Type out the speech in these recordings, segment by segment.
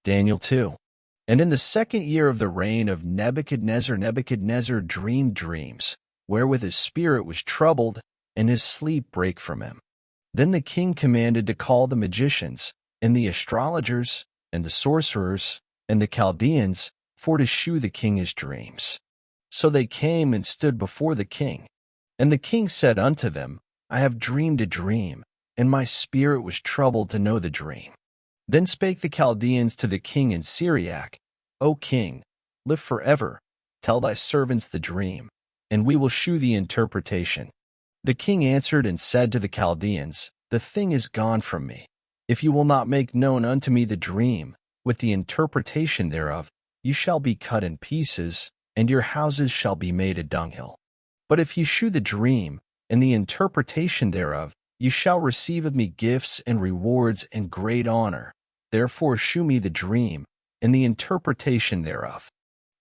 Daniel 2. And in the 2nd year of the reign of Nebuchadnezzar, Nebuchadnezzar dreamed dreams, wherewith his spirit was troubled, and his sleep brake from him. Then the king commanded to call the magicians, and the astrologers, and the sorcerers, and the Chaldeans, for to shew the king his dreams. So they came and stood before the king. And the king said unto them, I have dreamed a dream, and my spirit was troubled to know the dream. Then spake the Chaldeans to the king in Syriac, O king, live forever, tell thy servants the dream, and we will shew the interpretation. The king answered and said to the Chaldeans, The thing is gone from me. If you will not make known unto me the dream, with the interpretation thereof, you shall be cut in pieces, and your houses shall be made a dunghill. But if you shew the dream, and the interpretation thereof, you shall receive of me gifts and rewards and great honor. Therefore shew me the dream, and the interpretation thereof.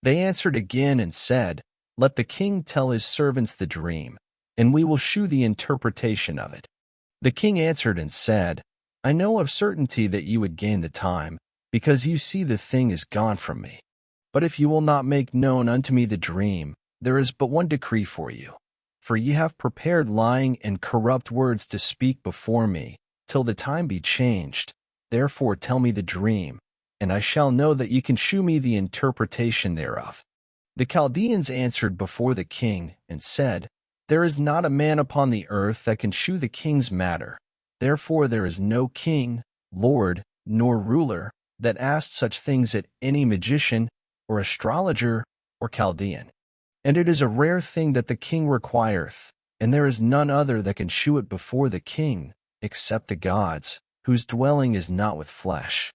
They answered again and said, Let the king tell his servants the dream, and we will shew the interpretation of it. The king answered and said, I know of certainty that you would gain the time, because you see the thing is gone from me. But if you will not make known unto me the dream, there is but one decree for you. For ye have prepared lying and corrupt words to speak before me, till the time be changed. Therefore tell me the dream, and I shall know that ye can shew me the interpretation thereof. The Chaldeans answered before the king, and said, There is not a man upon the earth that can shew the king's matter. Therefore there is no king, lord, nor ruler, that asked such things at any magician, or astrologer, or Chaldean. And it is a rare thing that the king requireth, and there is none other that can shew it before the king, except the gods, whose dwelling is not with flesh.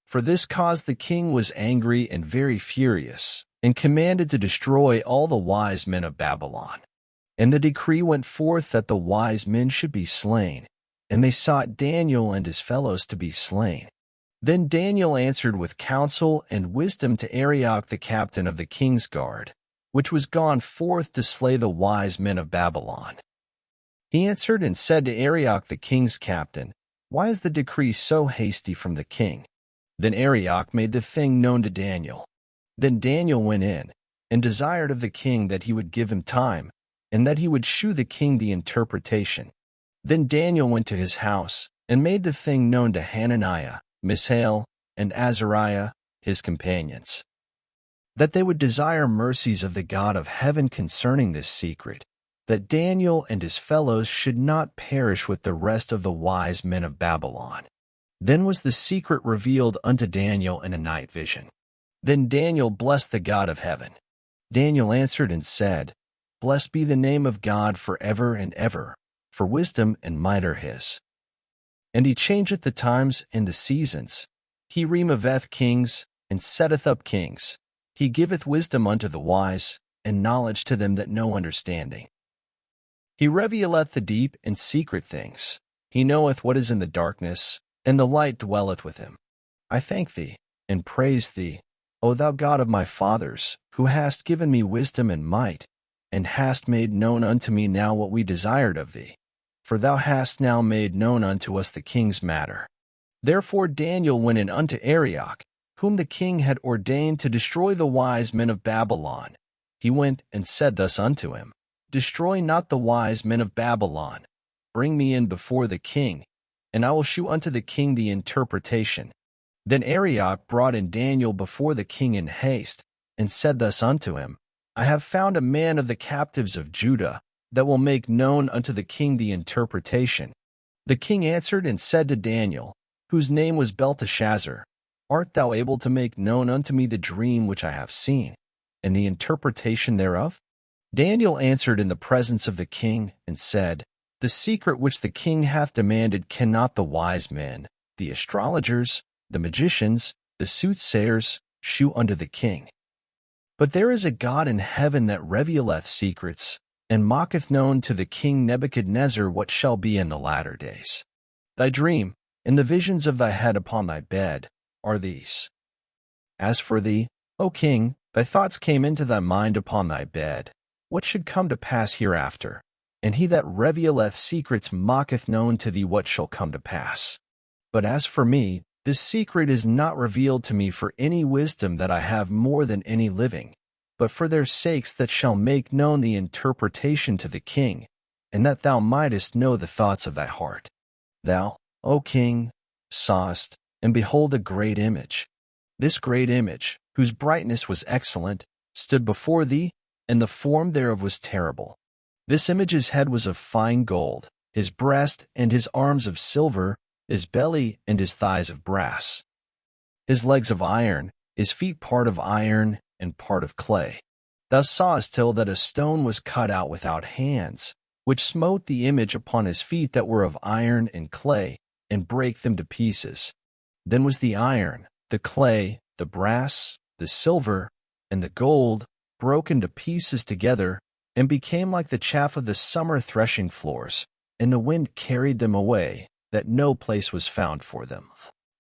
For this cause the king was angry and very furious, and commanded to destroy all the wise men of Babylon. And the decree went forth that the wise men should be slain, and they sought Daniel and his fellows to be slain. Then Daniel answered with counsel and wisdom to Arioch the captain of the king's guard, which was gone forth to slay the wise men of Babylon. He answered and said to Arioch the king's captain, Why is the decree so hasty from the king? Then Arioch made the thing known to Daniel. Then Daniel went in, and desired of the king that he would give him time, and that he would shew the king the interpretation. Then Daniel went to his house, and made the thing known to Hananiah, Mishael, and Azariah, his companions, that they would desire mercies of the God of heaven concerning this secret, that Daniel and his fellows should not perish with the rest of the wise men of Babylon. Then was the secret revealed unto Daniel in a night vision. Then Daniel blessed the God of heaven. Daniel answered and said, Blessed be the name of God forever and ever, for wisdom and might are his. And he changeth the times and the seasons. He removeth kings, and setteth up kings. He giveth wisdom unto the wise, and knowledge to them that know understanding. He revealeth the deep and secret things. He knoweth what is in the darkness, and the light dwelleth with him. I thank thee, and praise thee, O thou God of my fathers, who hast given me wisdom and might, and hast made known unto me now what we desired of thee. For thou hast now made known unto us the king's matter. Therefore Daniel went in unto Arioch, whom the king had ordained to destroy the wise men of Babylon. He went and said thus unto him, Destroy not the wise men of Babylon. Bring me in before the king, and I will shew unto the king the interpretation. Then Arioch brought in Daniel before the king in haste, and said thus unto him, I have found a man of the captives of Judah, that will make known unto the king the interpretation. The king answered and said to Daniel, whose name was Belteshazzar, Art thou able to make known unto me the dream which I have seen, and the interpretation thereof? Daniel answered in the presence of the king, and said, The secret which the king hath demanded cannot the wise men, the astrologers, the magicians, the soothsayers, shew unto the king. But there is a God in heaven that revealeth secrets, and maketh known to the king Nebuchadnezzar what shall be in the latter days. Thy dream, and the visions of thy head upon thy bed, are these. As for thee, O king, thy thoughts came into thy mind upon thy bed, what should come to pass hereafter, and he that revealeth secrets maketh known to thee what shall come to pass. But as for me, This secret is not revealed to me for any wisdom that I have more than any living, but for their sakes that shall make known the interpretation to the king, and that thou mightest know the thoughts of thy heart. Thou, O king, sawest, and behold a great image. This great image, whose brightness was excellent, stood before thee, and the form thereof was terrible. This image's head was of fine gold, his breast and his arms of silver, his belly and his thighs of brass, his legs of iron, his feet part of iron and part of clay. Thou sawest till that a stone was cut out without hands, which smote the image upon his feet that were of iron and clay, and brake them to pieces. Then was the iron, the clay, the brass, the silver, and the gold broken to pieces together, and became like the chaff of the summer threshing floors, and the wind carried them away, that no place was found for them.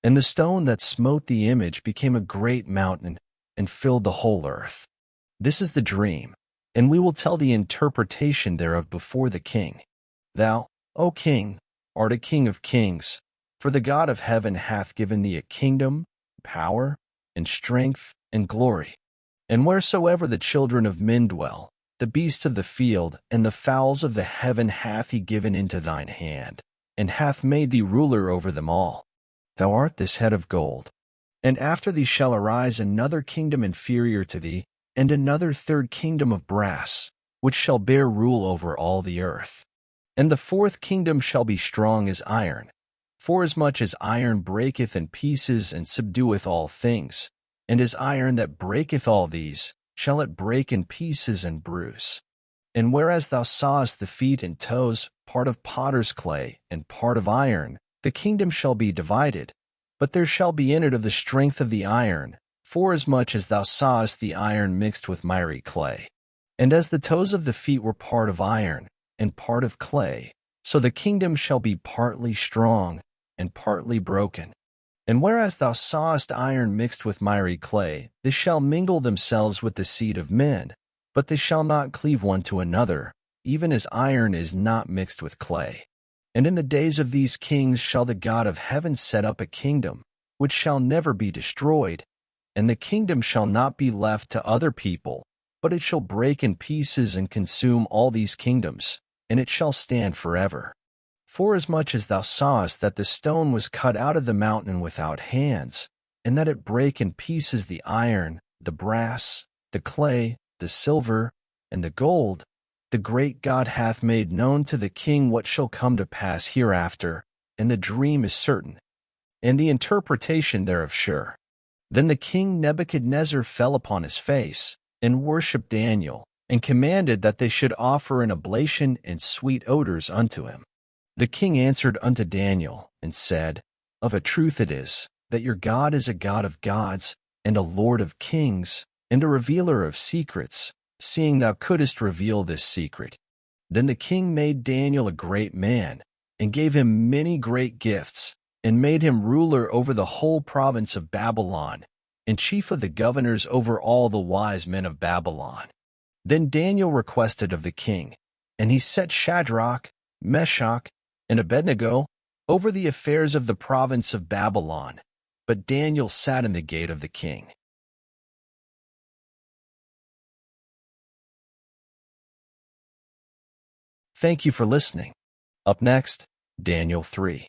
And the stone that smote the image became a great mountain, and filled the whole earth. This is the dream, and we will tell the interpretation thereof before the king. Thou, O king, art a king of kings, for the God of heaven hath given thee a kingdom, power, and strength, and glory. And wheresoever the children of men dwell, the beasts of the field and the fowls of the heaven hath he given into thine hand, and hath made thee ruler over them all. Thou art this head of gold. And after thee shall arise another kingdom inferior to thee, and another third kingdom of brass, which shall bear rule over all the earth. And the fourth kingdom shall be strong as iron, forasmuch as iron breaketh in pieces and subdueth all things, and as iron that breaketh all these, shall it break in pieces and bruise. And whereas thou sawest the feet and toes, part of potter's clay, and part of iron, the kingdom shall be divided, but there shall be in it of the strength of the iron, forasmuch as thou sawest the iron mixed with miry clay. And as the toes of the feet were part of iron, and part of clay, so the kingdom shall be partly strong, and partly broken. And whereas thou sawest iron mixed with miry clay, they shall mingle themselves with the seed of men, but they shall not cleave one to another, even as iron is not mixed with clay. And in the days of these kings shall the God of heaven set up a kingdom, which shall never be destroyed, and the kingdom shall not be left to other people, but it shall break in pieces and consume all these kingdoms, and it shall stand forever. Forasmuch as thou sawest that the stone was cut out of the mountain without hands, and that it brake in pieces the iron, the brass, the clay, the silver, and the gold, the great God hath made known to the king what shall come to pass hereafter, and the dream is certain, and the interpretation thereof sure. Then the king Nebuchadnezzar fell upon his face, and worshipped Daniel, and commanded that they should offer an oblation and sweet odors unto him. The king answered unto Daniel, and said, Of a truth it is, that your God is a God of gods, and a Lord of kings, and a revealer of secrets, seeing thou couldest reveal this secret. Then the king made Daniel a great man, and gave him many great gifts, and made him ruler over the whole province of Babylon, and chief of the governors over all the wise men of Babylon. Then Daniel requested of the king, and he set Shadrach, Meshach, and Abednego over the affairs of the province of Babylon, but Daniel sat in the gate of the king. Thank you for listening. Up next, Daniel 3.